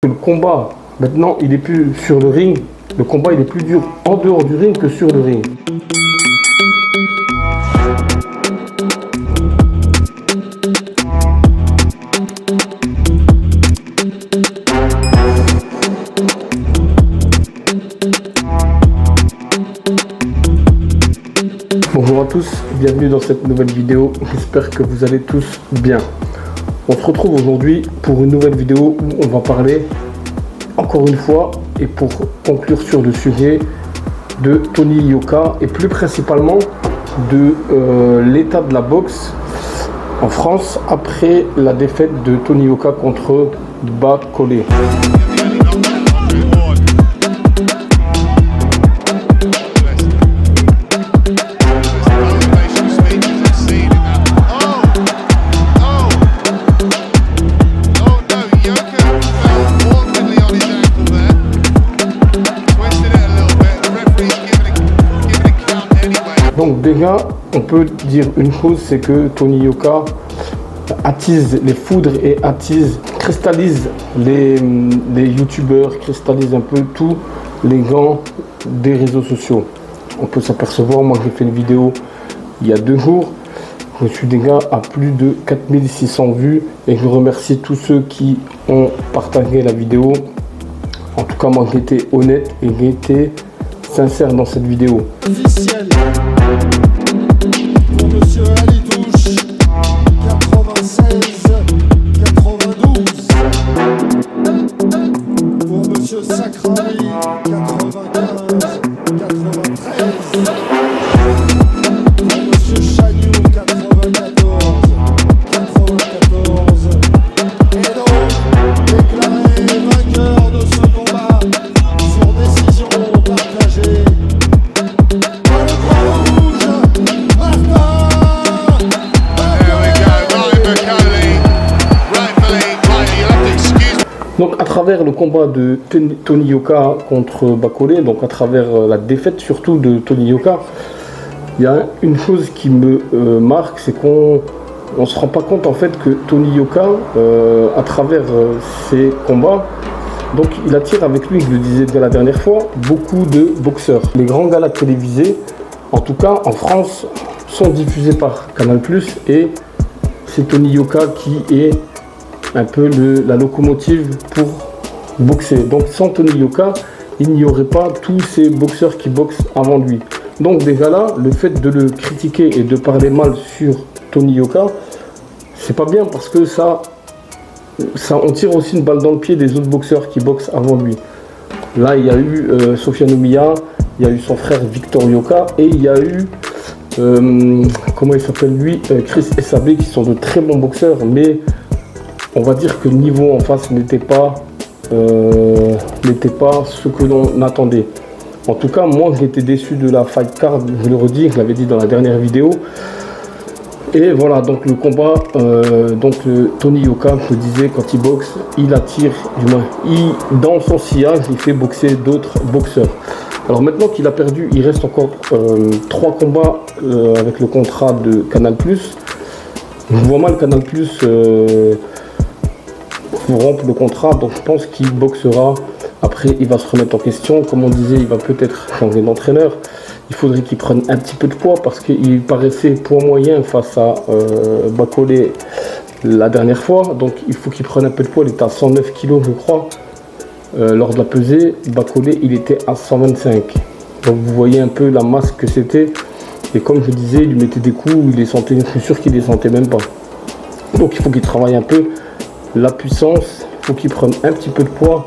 Le combat, maintenant, il est plus sur le ring. Le combat, il est plus dur en dehors du ring que sur le ring. Bonjour à tous, bienvenue dans cette nouvelle vidéo. J'espère que vous allez tous bien. On se retrouve aujourd'hui pour une nouvelle vidéo où on va parler encore une fois et pour conclure sur le sujet de Tony Yoka et plus principalement de l'état de la boxe en France après la défaite de Tony Yoka contre Bakole. Donc déjà, on peut dire une chose, c'est que Tony Yoka attise les foudres et cristallise les youtubeurs, cristallise un peu tous les grands des réseaux sociaux. On peut s'apercevoir, moi j'ai fait une vidéo il y a 2 jours, je suis déjà à plus de 4600 vues et je remercie tous ceux qui ont partagé la vidéo. En tout cas, moi j'ai été honnête et j'ai été sincère dans cette vidéo. Officiel pour Monsieur Ali Touche, 96-92. Pour Monsieur Sacrali, 95-93. Pour Monsieur Chagnou, 94-94. Et donc, déclaré vainqueur de ce combat sur décision partagée. Donc à travers le combat de Tony Yoka contre Bakole, donc à travers la défaite surtout de Tony Yoka, il y a une chose qui me marque, c'est qu'on ne se rend pas compte en fait que Tony Yoka, à travers ses combats, donc il attire avec lui, je le disais déjà la dernière fois, beaucoup de boxeurs. Les grands galas télévisés, en tout cas en France, sont diffusés par Canal+, et c'est Tony Yoka qui est un peu la locomotive pour boxer. Donc sans Tony Yoka, il n'y aurait pas tous ces boxeurs qui boxent avant lui. Donc déjà là, le fait de le critiquer et de parler mal sur Tony Yoka, c'est pas bien parce que ça on tire aussi une balle dans le pied des autres boxeurs qui boxent avant lui. Là, il y a eu Sofiane Oumiya, il y a eu son frère Victor Yoka et il y a eu comment il s'appelle lui, Chris Essabé, qui sont de très bons boxeurs, mais on va dire que le niveau en face n'était pas ce que l'on attendait. En tout cas, moi j'étais déçu de la fight card, je le redis, je l'avais dit dans la dernière vidéo. Et voilà, donc le combat, Tony Yoka, je disais, quand il boxe, il attire, du moins, dans son sillage, il fait boxer d'autres boxeurs. Alors maintenant qu'il a perdu, il reste encore 3 combats avec le contrat de Canal+. Je vois mal Canal+, rompre le contrat, donc je pense qu'il boxera. Après, il va se remettre en question. Comme on disait, il va peut-être changer d'entraîneur. Il faudrait qu'il prenne un petit peu de poids parce qu'il paraissait poids moyen face à Bakole la dernière fois. Donc il faut qu'il prenne un peu de poids. Il était à 109 kg, je crois, lors de la pesée. Bakole, il était à 125. Donc vous voyez un peu la masse que c'était. Et comme je disais, il lui mettait des coups, il les sentait, je suis sûr qu'il les sentait même pas. Donc il faut qu'il travaille un peu la puissance, il faut qu'il prenne un petit peu de poids.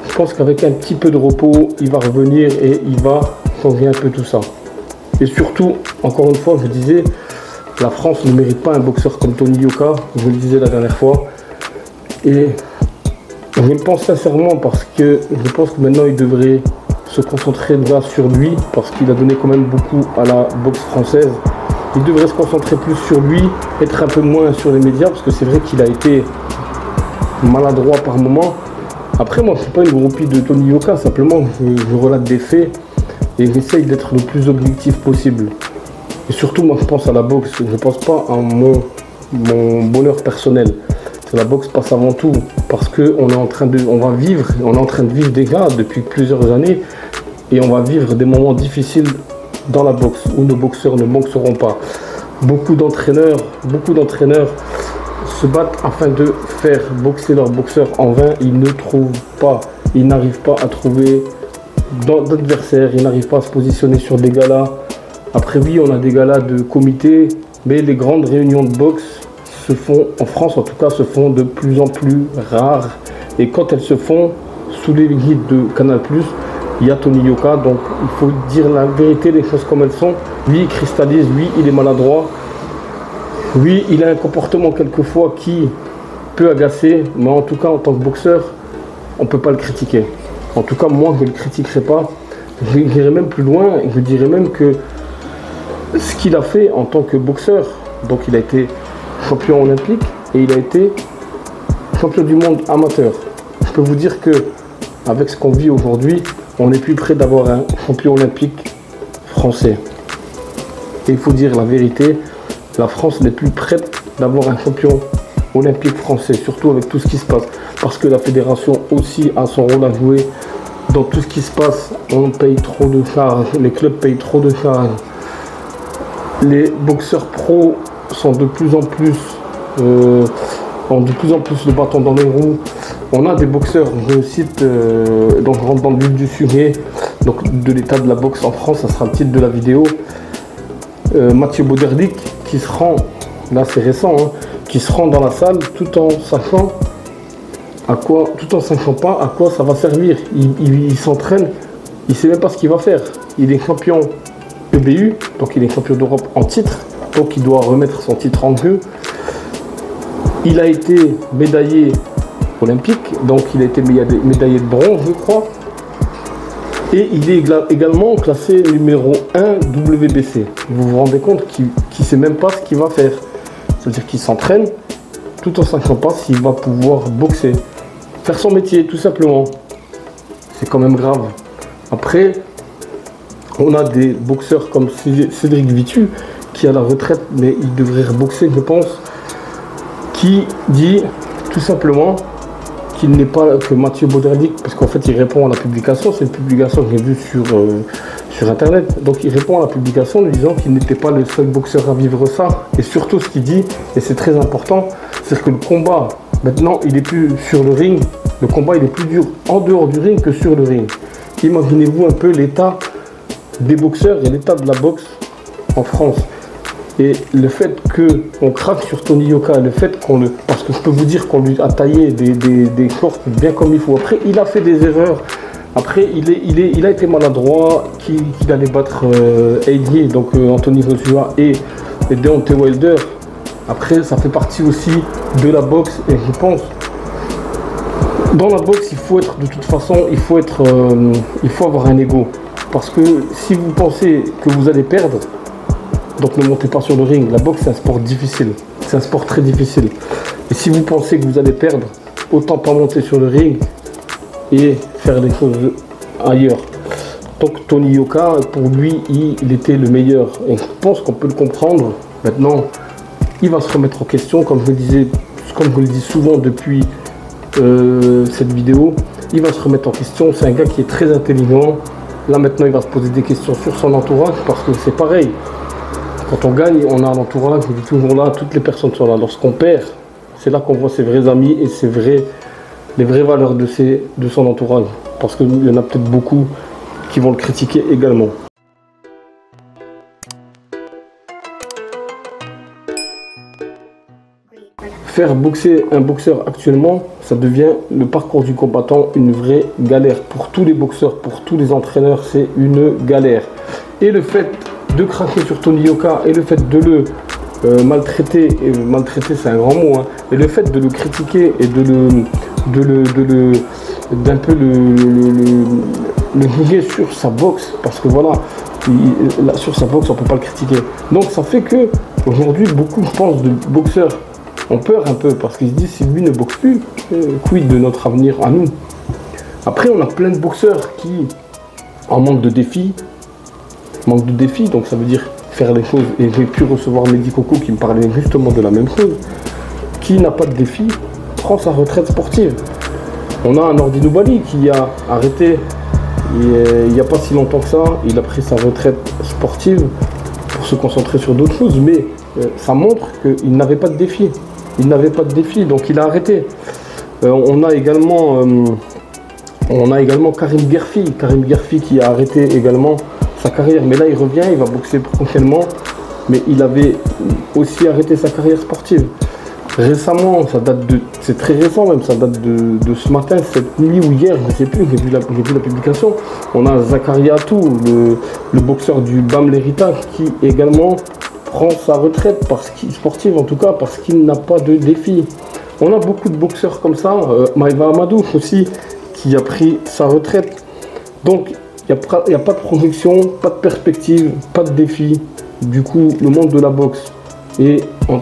Je pense qu'avec un petit peu de repos, il va revenir et il va changer un peu tout ça. Et surtout, encore une fois, je disais, la France ne mérite pas un boxeur comme Tony Yoka, je le disais la dernière fois. Et je le pense sincèrement parce que je pense que maintenant il devrait se concentrer déjà sur lui parce qu'il a donné quand même beaucoup à la boxe française. Il devrait se concentrer plus sur lui, être un peu moins sur les médias parce que c'est vrai qu'il a été maladroit par moment. Après, moi je ne suis pas une groupie de Tony Yoka, simplement je relate des faits et j'essaye d'être le plus objectif possible. Et surtout, moi je pense à la boxe, je ne pense pas à mon bonheur personnel. la boxe passe avant tout, parce que on est en train de vivre des gars depuis plusieurs années, et on va vivre des moments difficiles dans la boxe, où nos boxeurs ne boxeront pas. Beaucoup d'entraîneurs se battent afin de faire boxer leurs boxeurs en vain. Ils ne trouvent pas, ils n'arrivent pas à trouver d'adversaires, ils n'arrivent pas à se positionner sur des galas. Après oui, on a des galas de comité, mais les grandes réunions de boxe se font, en France en tout cas, se font de plus en plus rares. Et quand elles se font, sous les guides de Canal+, il y a Tony Yoka, donc il faut dire la vérité, les choses comme elles sont. Lui, il cristallise, lui, il est maladroit. Lui, il a un comportement quelquefois qui peut agacer, mais en tout cas, en tant que boxeur, on ne peut pas le critiquer. En tout cas, moi, je ne le critiquerai pas. Je dirais même plus loin, je dirais même que ce qu'il a fait en tant que boxeur, donc il a été champion olympique et il a été champion du monde amateur. Je peux vous dire que avec ce qu'on vit aujourd'hui, on est plus près d'avoir un champion olympique français. Et il faut dire la vérité, la France n'est plus prête d'avoir un champion olympique français, surtout avec tout ce qui se passe. Parce que la fédération aussi a son rôle à jouer dans tout ce qui se passe. On paye trop de charges, les clubs payent trop de charges. Les boxeurs pros sont de plus en plus ont de plus en plus le bâton dans les roues. On a des boxeurs, je cite, donc je rentre dans le vif du sujet, donc de l'état de la boxe en France, ça sera le titre de la vidéo. Mathieu Boderdic qui se rend, là c'est récent, hein, qui se rend dans la salle tout en sachant pas à quoi ça va servir. Il s'entraîne, il sait même pas ce qu'il va faire. Il est champion EBU, donc il est champion d'Europe en titre, donc il doit remettre son titre en jeu. Il a été médaillé olympique, donc il a été médaillé de bronze, je crois. Et il est également classé numéro 1 WBC. Vous vous rendez compte qu'il ne sait même pas ce qu'il va faire. C'est-à-dire qu'il s'entraîne tout en ne sachant pas s'il va pouvoir boxer. Faire son métier, tout simplement. C'est quand même grave. Après, on a des boxeurs comme Cédric Vitu, qui est à la retraite, mais il devrait reboxer, je pense, qui dit tout simplement qu'il n'est pas que Mathieu Boderdic, parce qu'en fait il répond à la publication, c'est une publication que j'ai vue sur internet, donc il répond à la publication en lui disant qu'il n'était pas le seul boxeur à vivre ça, et surtout ce qu'il dit, et c'est très important, c'est que le combat, maintenant il est plus sur le ring, le combat il est plus dur en dehors du ring que sur le ring. Imaginez-vous un peu l'état des boxeurs et l'état de la boxe en France. Et le fait qu'on craque sur Tony Yoka, le fait parce que je peux vous dire qu'on lui a taillé des shorts bien comme il faut. Après, il a fait des erreurs. Après, il a été maladroit, qu'il allait battre AJ, donc Anthony Joshua et Deontay Wilder. Après, ça fait partie aussi de la boxe. Et je pense, dans la boxe, il faut être, de toute façon, il faut avoir un ego. Parce que si vous pensez que vous allez perdre, donc ne montez pas sur le ring. La boxe, c'est un sport difficile. C'est un sport très difficile. Et si vous pensez que vous allez perdre, autant pas monter sur le ring et faire des choses ailleurs. Donc Tony Yoka, pour lui, il était le meilleur. Et je pense qu'on peut le comprendre. Maintenant, il va se remettre en question, comme je le dis souvent depuis cette vidéo. Il va se remettre en question. C'est un gars qui est très intelligent. Là, maintenant, il va se poser des questions sur son entourage parce que c'est pareil. Quand on gagne, on a l'entourage, il est toujours là, toutes les personnes sont là. Lorsqu'on perd, c'est là qu'on voit ses vrais amis et les vraies valeurs de son entourage. Parce qu'il y en a peut-être beaucoup qui vont le critiquer également. Faire boxer un boxeur actuellement, ça devient le parcours du combattant une vraie galère. Pour tous les boxeurs, pour tous les entraîneurs, c'est une galère. Et le fait de craquer sur Tony Yoka et le fait de le maltraiter, et maltraiter c'est un grand mot, hein, et le fait de le critiquer et d'un peu le juger sur sa boxe, parce que voilà, sur sa boxe on peut pas le critiquer. Donc ça fait que aujourd'hui beaucoup, je pense, de boxeurs ont peur un peu parce qu'ils se disent si lui ne boxe plus, quid de notre avenir à nous. Après on a plein de boxeurs qui en manque de défis, donc ça veut dire faire des choses, et j'ai pu recevoir Mehdi Coco qui me parlait justement de la même chose, qui n'a pas de défi, prend sa retraite sportive. On a un Nordine Oubaly qui a arrêté il n'y a pas si longtemps que ça. Il a pris sa retraite sportive pour se concentrer sur d'autres choses, mais ça montre qu'il n'avait pas de défi. Il n'avait pas de défi, donc il a arrêté. On a également Karim Guerfi qui a arrêté également sa carrière, mais là il revient, il va boxer prochainement, mais il avait aussi arrêté sa carrière sportive. Récemment, c'est très récent même, ça date de ce matin, cette nuit ou hier, je ne sais plus, j'ai vu la publication. On a Zakaria Atou, le boxeur du BAM Lerita, qui également prend sa retraite sportive en tout cas, parce qu'il n'a pas de défi. On a beaucoup de boxeurs comme ça, Maïva Amadou aussi, qui a pris sa retraite. Donc, il n'y a pas de projection, pas de perspective, pas de défi. Du coup, le monde de la boxe est en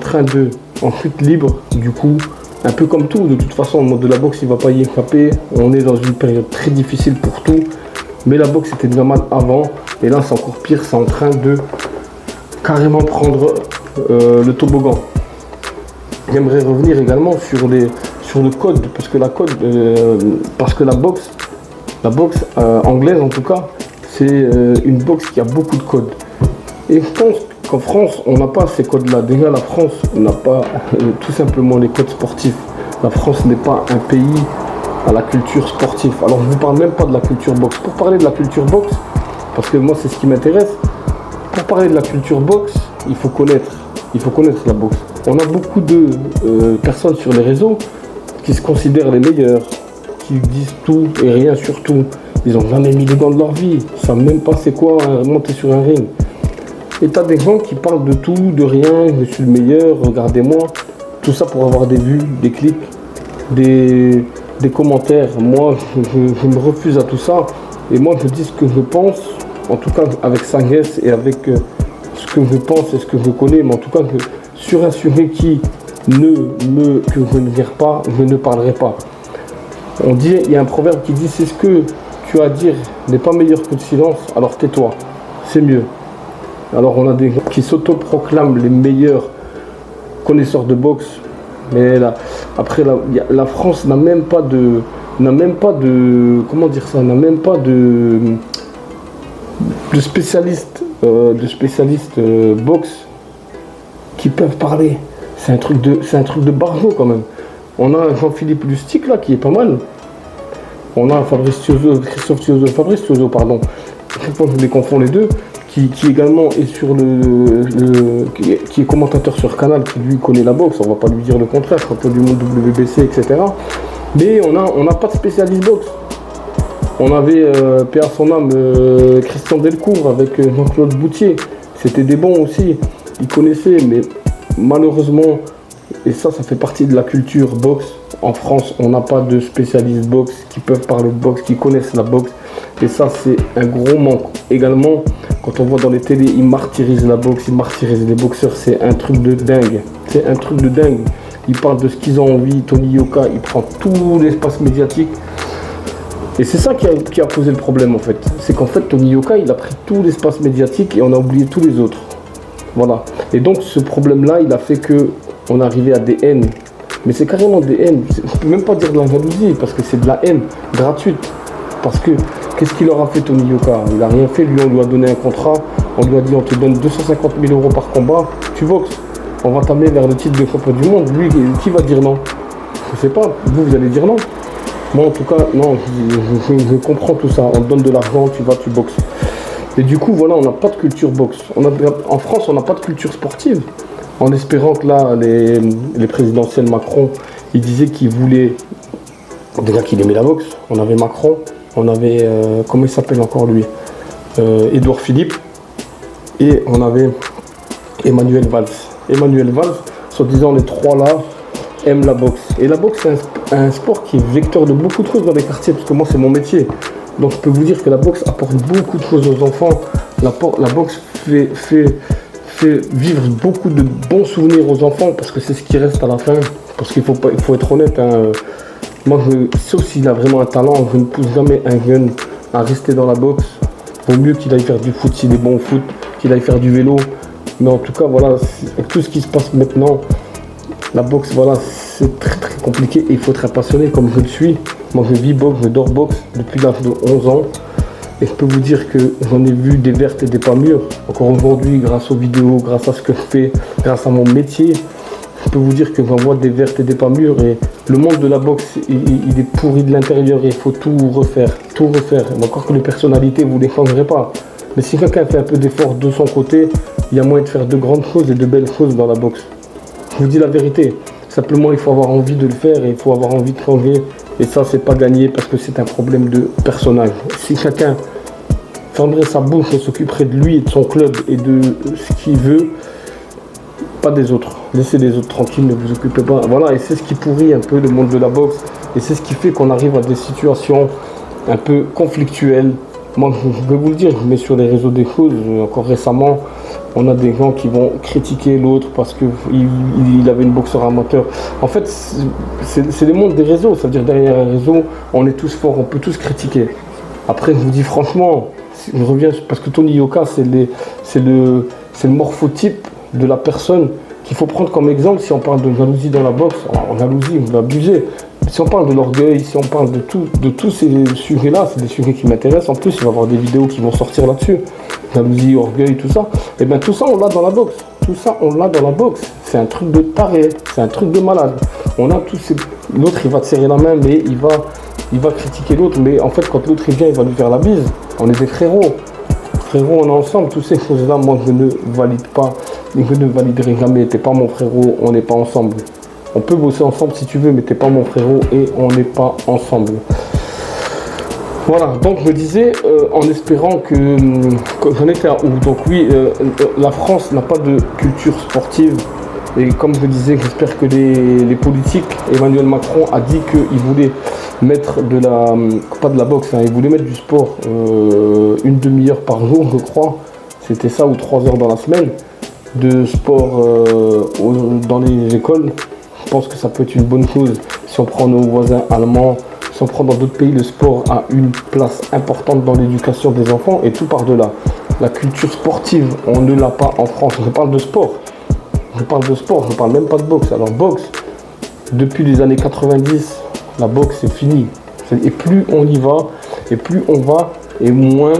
chute libre. Du coup, un peu comme tout, de toute façon, le monde de la boxe, il ne va pas y échapper. On est dans une période très difficile pour tout. Mais la boxe était déjà mal avant. Et là, c'est encore pire, c'est en train de carrément prendre le toboggan. J'aimerais revenir également sur le code, parce que la boxe anglaise en tout cas, c'est une boxe qui a beaucoup de codes. Et je pense qu'en France, on n'a pas ces codes-là. Déjà, la France n'a pas tout simplement les codes sportifs. La France n'est pas un pays à la culture sportive. Alors, je ne vous parle même pas de la culture boxe. Pour parler de la culture boxe, parce que moi, c'est ce qui m'intéresse, pour parler de la culture boxe, il faut connaître la boxe. On a beaucoup de personnes sur les réseaux qui se considèrent les meilleurs, qui disent tout et rien sur tout. Ils n'ont jamais mis les gants de leur vie. Ils ne savent même pas c'est quoi monter sur un ring. Et tu as des gens qui parlent de tout, de rien, je suis le meilleur, regardez-moi. Tout ça pour avoir des vues, des clics, des commentaires. Moi, je me refuse à tout ça. Et moi, je dis ce que je pense, en tout cas avec sagesse et avec ce que je pense et ce que je connais. Mais en tout cas, sur un sujet que je ne gère pas, je ne parlerai pas. Il y a un proverbe qui dit, c'est ce que tu as à dire n'est pas meilleur que le silence, alors tais-toi, c'est mieux. Alors on a des gens qui s'autoproclament les meilleurs connaisseurs de boxe, mais là, après la France n'a même pas de spécialistes boxe qui peuvent parler. C'est un truc de barjo quand même. On a Jean-Philippe Lustig là qui est pas mal. On a Christophe Thiozo, pardon. Chaque fois je les confonds les deux, qui également est sur qui est commentateur sur Canal, qui lui connaît la boxe. On va pas lui dire le contraire, champion du monde WBC, etc. Mais on n'a pas de spécialiste boxe. On avait paix à son âme, Christian Delcourt avec Jean-Claude Boutier. C'était des bons aussi. Ils connaissaient, mais malheureusement, et ça fait partie de la culture boxe. En France, on n'a pas de spécialistes boxe qui peuvent parler de boxe, qui connaissent la boxe. Et ça, c'est un gros manque. Également, quand on voit dans les télés, ils martyrisent la boxe, ils martyrisent les boxeurs. C'est un truc de dingue. C'est un truc de dingue. Ils parlent de ce qu'ils ont envie. Tony Yoka, il prend tout l'espace médiatique. Et c'est ça qui a posé le problème en fait. C'est qu'en fait, Tony Yoka, il a pris tout l'espace médiatique et on a oublié tous les autres. Voilà. Et donc, ce problème-là, il a fait qu'on est arrivé à des haines. Mais c'est carrément des haines. Je ne peux même pas dire de la jalousie, parce que c'est de la haine gratuite. Parce que, qu'est-ce qu'il leur a fait Tony Yoka? Il n'a rien fait. Lui, on lui a donné un contrat. On lui a dit, on te donne 250 000 € par combat. Tu boxes. On va t'amener vers le titre de champion du monde. Lui, qui va dire non? Je ne sais pas. Vous allez dire non. Moi, en tout cas, non. Je comprends tout ça. On te donne de l'argent, tu vas, tu boxes. Et du coup, voilà, on n'a pas de culture boxe. En France, on n'a pas de culture sportive. En espérant que là, les présidentielles Macron, il disait qu'il voulait... Déjà qu'il aimait la boxe. On avait Macron, on avait... comment il s'appelle encore lui, Édouard Philippe. Et on avait Emmanuel Valls. Emmanuel Valls, soi-disant les trois là, aiment la boxe. Et la boxe, c'est un sport qui est vecteur de beaucoup de choses dans les quartiers, parce que moi, c'est mon métier. Donc je peux vous dire que la boxe apporte beaucoup de choses aux enfants. La boxe fait vivre beaucoup de bons souvenirs aux enfants, parce que c'est ce qui reste à la fin. Parce qu'il faut être honnête. Hein. Moi, sauf s'il a vraiment un talent, je ne pousse jamais un jeune à rester dans la boxe. Vaut mieux qu'il aille faire du foot s'il est bon au foot, qu'il aille faire du vélo. Mais en tout cas, voilà, avec tout ce qui se passe maintenant, La boxe, voilà, c'est très très compliqué et il faut être un passionné comme je le suis. Moi je vis boxe, je dors boxe depuis l'âge de 11 ans. Et je peux vous dire que j'en ai vu des vertes et des pas mûres. Encore aujourd'hui, grâce aux vidéos, grâce à ce que je fais, grâce à mon métier, je peux vous dire que j'en vois des vertes et des pas mûres. Et le monde de la boxe, il est pourri de l'intérieur et il faut tout refaire, tout refaire. Et encore que les personnalités, vous ne les changerez pas. Mais si quelqu'un fait un peu d'effort de son côté, il y a moyen de faire de grandes choses et de belles choses dans la boxe. Je vous dis la vérité. Simplement, il faut avoir envie de le faire et il faut avoir envie de changer. Et ça, c'est pas gagné parce que c'est un problème de personnage. Si chacun fermerait sa bouche et s'occuperait de lui et de son club et de ce qu'il veut, pas des autres. Laissez les autres tranquilles, ne vous occupez pas. Voilà, et c'est ce qui pourrit un peu le monde de la boxe. Et c'est ce qui fait qu'on arrive à des situations un peu conflictuelles. Moi, je vais vous le dire, je mets sur les réseaux des choses. Encore récemment, on a des gens qui vont critiquer l'autre parce qu'il avait une boxeur amateur. En fait, c'est le monde des réseaux. C'est-à-dire derrière un réseau, on est tous forts, on peut tous critiquer. Après, je vous dis franchement, je reviens parce que Tony Yoka, c'est le morphotype de la personne qu'il faut prendre comme exemple. Si on parle de jalousie dans la boxe, en jalousie, vous l'abusez. Si on parle de l'orgueil, si on parle de tous ces sujets-là, c'est des sujets qui m'intéressent. En plus, il va y avoir des vidéos qui vont sortir là-dessus. Jalousie, orgueil, tout ça. Et bien tout ça, on l'a dans la boxe. Tout ça, on l'a dans la boxe. C'est un truc de taré, c'est un truc de malade. On a tous ces... L'autre, il va te serrer la main, mais il va critiquer l'autre. Mais en fait, quand l'autre vient, il va lui faire la bise. On est des frérots. Frérot, on est ensemble. Toutes ces choses-là, moi, je ne valide pas. Et je ne validerai jamais. T'es pas mon frérot, on n'est pas ensemble. On peut bosser ensemble si tu veux, mais t'es pas mon frérot et on n'est pas ensemble. Voilà, donc je me disais, en espérant que j'en étais à où. Donc oui, la France n'a pas de culture sportive. Et comme je disais, j'espère que les politiques, Emmanuel Macron a dit qu'il voulait mettre de la, pas de la boxe, hein, il voulait mettre du sport une demi-heure par jour, je crois. C'était ça, ou 3 heures dans la semaine, de sport dans les écoles. Je pense que ça peut être une bonne chose si on prend nos voisins allemands, si on prend dans d'autres pays, le sport a une place importante dans l'éducation des enfants et tout par de là. La culture sportive, on ne l'a pas en France. Je parle de sport. Je parle de sport, je ne parle même pas de boxe. Alors boxe, depuis les années 90, la boxe c'est fini. Et plus on y va, et plus on va, et moins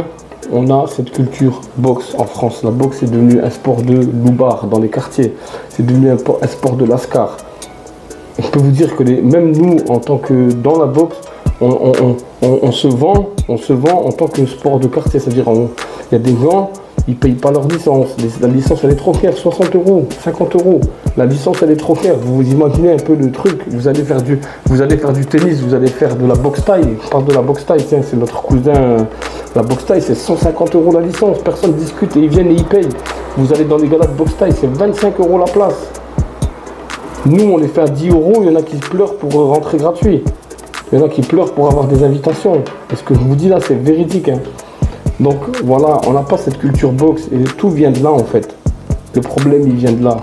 on a cette culture boxe en France. La boxe est devenue un sport de loupard dans les quartiers. C'est devenu un sport de lascar. Je peux vous dire que même nous, en tant que dans la boxe, on se vend en tant que sport de quartier. C'est-à-dire, il y a des gens, ils ne payent pas leur licence. La licence, elle est trop chère, 60 €, 50 €. La licence, elle est trop chère. Vous vous imaginez un peu le truc. Vous allez faire du tennis, vous allez faire de la boxe taille. Je parle de la boxe taille, tiens, c'est notre cousin. La boxe taille, c'est 150 € la licence. Personne ne discute et ils viennent et ils payent. Vous allez dans les galas de boxe taille, c'est 25 € la place. Nous, on les fait à 10 €, il y en a qui pleurent pour rentrer gratuit. Il y en a qui pleurent pour avoir des invitations. Et ce que je vous dis là, c'est véridique. Hein. Donc voilà, on n'a pas cette culture boxe et tout vient de là en fait. Le problème, il vient de là.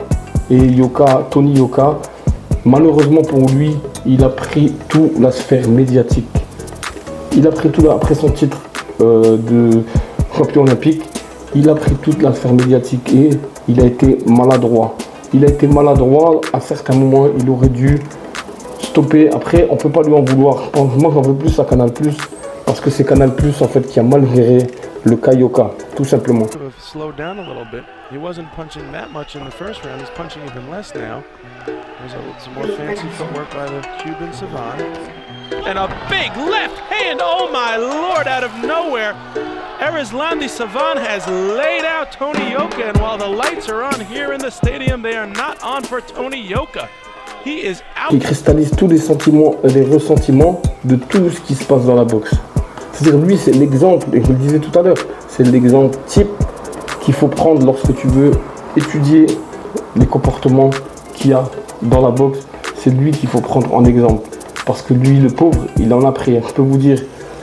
Et Yoka, Tony Yoka, malheureusement pour lui, il a pris toute la sphère médiatique. Il a pris tout là, après son titre de champion olympique, il a pris toute la sphère médiatique et il a été maladroit. Il a été maladroit, à certains moments, il aurait dû stopper. Après, on ne peut pas lui en vouloir. Moi, j'en veux plus à Canal+, parce que c'est Canal+, en fait, qui a mal géré le cas Yoka, tout simplement. Slowed down a little bit. He wasn't punching that much in the first round. He's punching even less now. There's some more fancy footwork by the Cuban Savant. And a big left hand, oh my lord, out of nowhere. Erislandy Savant has laid out Tony Yoka, and while the lights are on here in the stadium, they are not on for Tony Yoka. He is out. Il cristallise tous les sentiments et les ressentiments de tout ce qui se passe dans la boxe. C'est-à-dire, lui, c'est l'exemple, et je le disais tout à l'heure, c'est l'exemple type qu'il faut prendre lorsque tu veux étudier les comportements qu'il y a dans la boxe. C'est lui qu'il faut prendre en exemple. Parce que lui, le pauvre, il en a pris, je peux vous dire.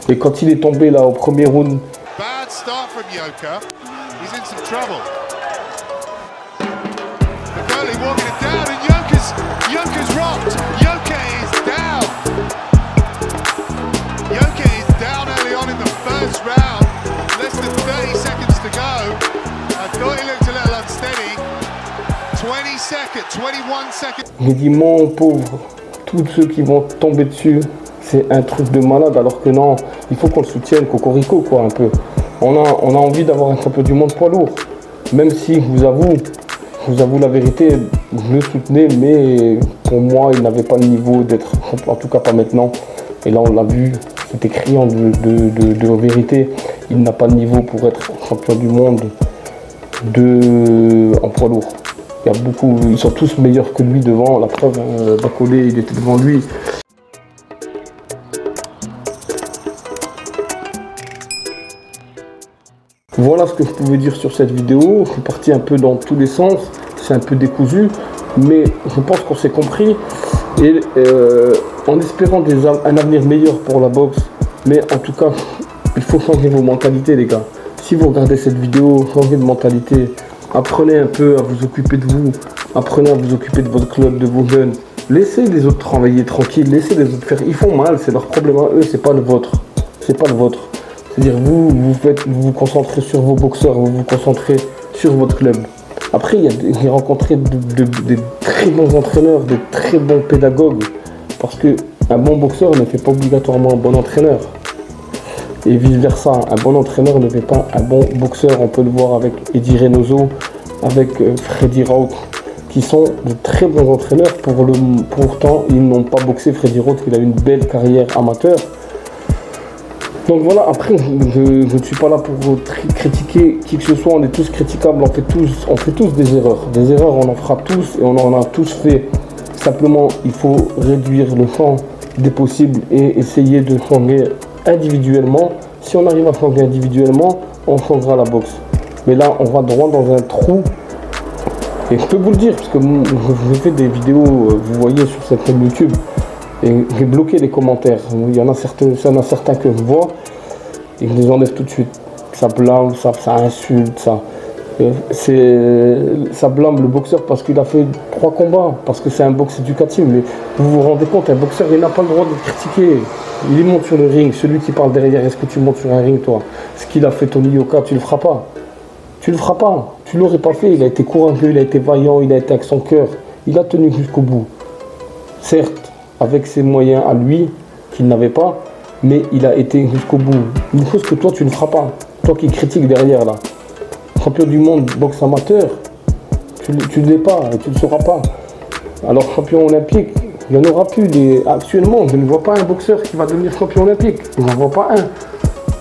Et quand il est tombé là au premier round. Bad start from Yoka. He's in some trouble. Gurley walking it down and Yoka's rocked. Yoka is down. Yoka is down early on in the first round. Less than 30 seconds to go. I thought he looked a little unsteady. 20 seconds. bracket, 21 seconds. Il dit, mon pauvre, tous ceux qui vont tomber dessus, c'est un truc de malade, alors que non, il faut qu'on le soutienne, cocorico, quoi, un peu. On a envie d'avoir un champion du monde poids lourd. Même si, je vous avoue la vérité, je le soutenais, mais pour moi, il n'avait pas le niveau d'être, en tout cas pas maintenant. Et là, on l'a vu, c'était criant de vérité. Il n'a pas le niveau pour être champion du monde en poids lourd. Il y a beaucoup, ils sont tous meilleurs que lui devant. La preuve, Bacolé, il était devant lui. Voilà ce que je pouvais dire sur cette vidéo. Je suis parti un peu dans tous les sens. C'est un peu décousu, mais je pense qu'on s'est compris. Et en espérant un avenir meilleur pour la boxe, mais en tout cas, il faut changer vos mentalités, les gars. Si vous regardez cette vidéo, changez de mentalité. Apprenez un peu à vous occuper de vous. Apprenez à vous occuper de votre club, de vos jeunes. Laissez les autres travailler tranquille. Laissez les autres faire. Ils font mal, c'est leur problème à eux, c'est pas le vôtre. C'est pas le vôtre. C'est-à-dire vous vous concentrez sur vos boxeurs, vous vous concentrez sur votre club. Après, j'ai rencontré des très bons entraîneurs, des très bons pédagogues. Parce qu'un bon boxeur ne fait pas obligatoirement un bon entraîneur. Et vice versa, un bon entraîneur ne fait pas un bon boxeur. On peut le voir avec Eddie Reynoso, avec Freddy Roth, qui sont de très bons entraîneurs. Pourtant, ils n'ont pas boxé. Freddy Roth, il a une belle carrière amateur. Donc voilà, après, je ne suis pas là pour critiquer qui que ce soit, on est tous critiquables, on fait tous des erreurs. Des erreurs, on en fera tous et on en a tous fait. Simplement, il faut réduire le champ des possibles et essayer de changer individuellement. Si on arrive à changer individuellement, on changera la boxe. Mais là, on va droit dans un trou. Et je peux vous le dire, parce que je fais des vidéos, vous voyez, sur cette chaîne YouTube. Et j'ai bloqué les commentaires. Il y en a certains que je vois et je les enlève tout de suite. Ça blâme, ça insulte, ça blâme le boxeur parce qu'il a fait 3 combats, parce que c'est un box éducatif. Mais vous vous rendez compte, un boxeur, il n'a pas le droit d'être critiqué. Il monte sur le ring, celui qui parle derrière, est-ce que tu montes sur un ring, toi? Ce qu'il a fait Tony Yoka, tu le feras pas. Tu le feras pas. Tu l'aurais pas fait. Il a été courageux, il a été vaillant, il a été avec son cœur. Il a tenu jusqu'au bout. Certes, avec ses moyens à lui, qu'il n'avait pas, mais il a été jusqu'au bout. Une chose que toi, tu ne feras pas. Toi qui critiques derrière, là. Champion du monde boxe amateur, tu ne l'es pas et tu ne le seras pas. Alors, champion olympique, il n'y en aura plus. Actuellement, je ne vois pas un boxeur qui va devenir champion olympique. Je n'en vois pas un.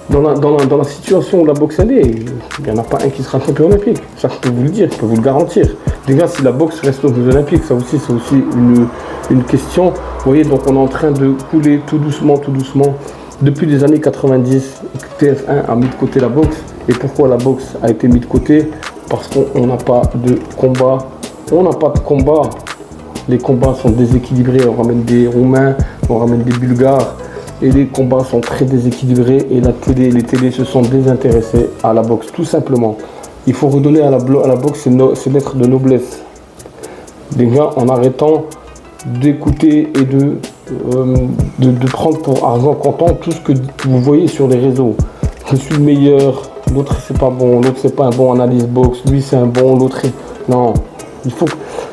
Dans la situation où la boxe elle est, il n'y en a pas un qui sera champion olympique. Ça, je peux vous le dire, je peux vous le garantir. Déjà, si la boxe reste aux Jeux Olympiques, ça aussi, c'est aussi une question. Vous voyez, donc on est en train de couler tout doucement. Depuis les années 90, TF1 a mis de côté la boxe. Et pourquoi la boxe a été mise de côté? Parce qu'on n'a pas de combat. On n'a pas de combat. Les combats sont déséquilibrés. On ramène des Roumains, on ramène des Bulgares. Et les combats sont très déséquilibrés et les télés se sont désintéressés à la boxe, tout simplement. Il faut redonner à la boxe ses lettres de noblesse. Déjà, en arrêtant d'écouter et de prendre pour argent comptant tout ce que vous voyez sur les réseaux. Je suis le meilleur, l'autre c'est pas bon, l'autre c'est pas un bon analyse boxe, lui c'est un bon, l'autre est... Non, il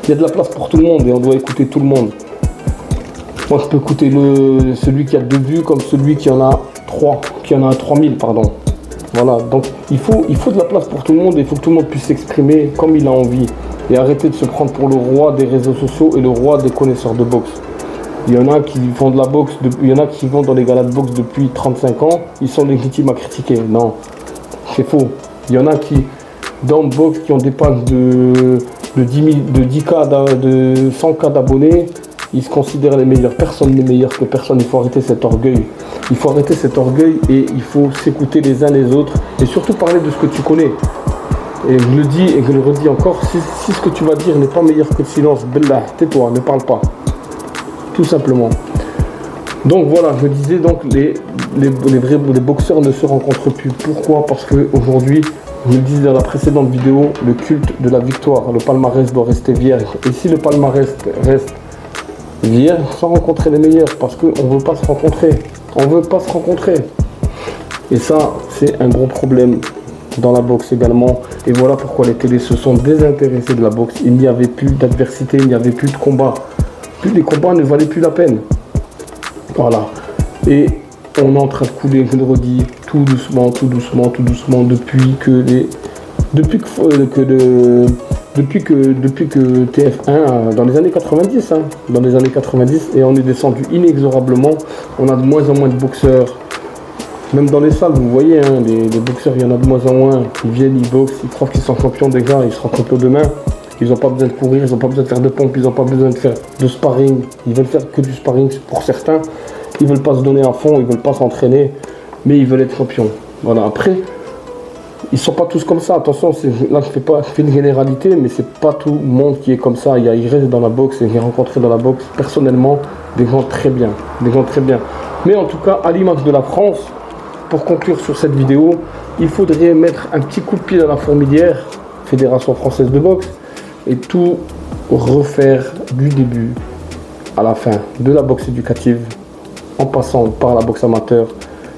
y a de la place pour tout le monde et on doit écouter tout le monde. Moi, je peux écouter celui qui a 2 vues comme celui qui en a 3, qui en a 3000, pardon. Voilà, donc il faut de la place pour tout le monde et il faut que tout le monde puisse s'exprimer comme il a envie. Et arrêter de se prendre pour le roi des réseaux sociaux et le roi des connaisseurs de boxe. Il y en a qui font de la boxe, il y en a qui vont dans les galas de boxe depuis 35 ans, ils sont légitimes à critiquer. Non, c'est faux. Il y en a qui, dans le boxe, qui ont des pages de 10K, de 100K d'abonnés. Ils se considèrent les meilleurs. Personne n'est meilleur que personne. Il faut arrêter cet orgueil. Il faut arrêter cet orgueil et il faut s'écouter les uns les autres. Et surtout parler de ce que tu connais. Et je le dis et je le redis encore. Si ce que tu vas dire n'est pas meilleur que le silence, Bellah, tais-toi, ne parle pas. Tout simplement. Donc voilà, je disais donc les boxeurs ne se rencontrent plus. Pourquoi? Parce qu'aujourd'hui, je le disais dans la précédente vidéo, le culte de la victoire, le palmarès doit rester vierge. Et si le palmarès reste vierge, sans rencontrer les meilleurs, parce qu'on ne veut pas se rencontrer. On ne veut pas se rencontrer. Et ça, c'est un gros problème dans la boxe également. Et voilà pourquoi les télés se sont désintéressées de la boxe. Il n'y avait plus d'adversité, il n'y avait plus de combat. Plus les combats ne valaient plus la peine. Voilà. Et on est en train de couler, je le redis, tout doucement, depuis que TF1, dans les années 90, et on est descendu inexorablement. On a de moins en moins de boxeurs. Même dans les salles, vous voyez, hein, les boxeurs, il y en a de moins en moins. Ils viennent, ils boxent, ils croient qu'ils sont champions déjà, ils seront champions demain. Ils n'ont pas besoin de courir, ils n'ont pas besoin de faire de pompe, ils n'ont pas besoin de faire de sparring. Ils veulent faire que du sparring pour certains. Ils veulent pas se donner à fond, ils veulent pas s'entraîner, mais ils veulent être champions. Voilà, après, ils sont pas tous comme ça. Attention, là je fais une généralité, mais c'est pas tout le monde qui est comme ça. Il reste dans la boxe, et j'ai rencontré dans la boxe personnellement des gens très bien. Mais en tout cas, à l'image de la France, pour conclure sur cette vidéo, il faudrait mettre un petit coup de pied dans la fourmilière, Fédération française de boxe, et tout refaire du début à la fin, de la boxe éducative, en passant par la boxe amateur,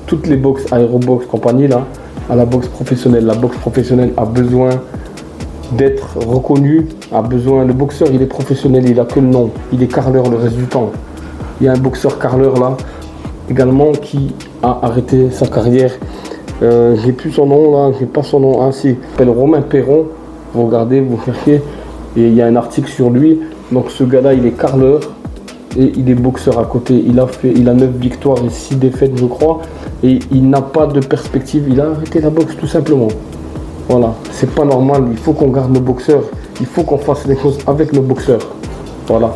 toutes les boxes, aérobox, compagnie là, à la boxe professionnelle. La boxe professionnelle a besoin d'être reconnue, le boxeur il est professionnel, il a que le nom, il est carleur le reste du temps. Il y a un boxeur carleur là, également, qui a arrêté sa carrière. J'ai plus son nom là, j'ai pas son nom, il s'appelle Romain Perron, vous regardez, vous cherchez, et il y a un article sur lui. Donc ce gars là il est carleur, et il est boxeur à côté. Il a 9 victoires et 6 défaites je crois, et il n'a pas de perspective, il a arrêté la boxe tout simplement. Voilà, c'est pas normal, il faut qu'on garde nos boxeurs, il faut qu'on fasse les choses avec nos boxeurs. Voilà,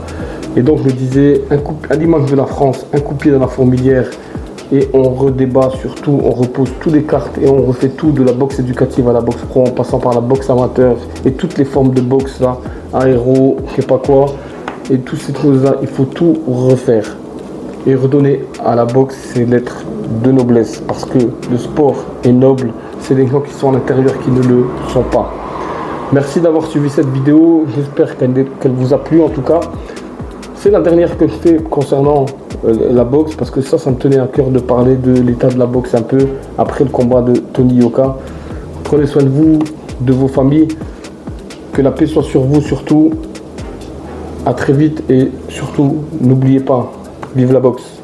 et donc je disais, à l'image de la France, un coup de pied dans la fourmilière, et on redébat surtout, on repose toutes les cartes et on refait tout, de la boxe éducative à la boxe pro, en passant par la boxe amateur et toutes les formes de boxe là, aéro, je sais pas quoi. Et toutes ces choses-là, il faut tout refaire et redonner à la boxe ses lettres de noblesse, parce que le sport est noble, c'est les gens qui sont à l'intérieur qui ne le sont pas. Merci d'avoir suivi cette vidéo, j'espère qu'elle vous a plu en tout cas. C'est la dernière que je fais concernant la boxe, parce que ça me tenait à cœur de parler de l'état de la boxe un peu après le combat de Tony Yoka. Prenez soin de vous, de vos familles, que la paix soit sur vous surtout. À très vite, et surtout, n'oubliez pas, vive la boxe.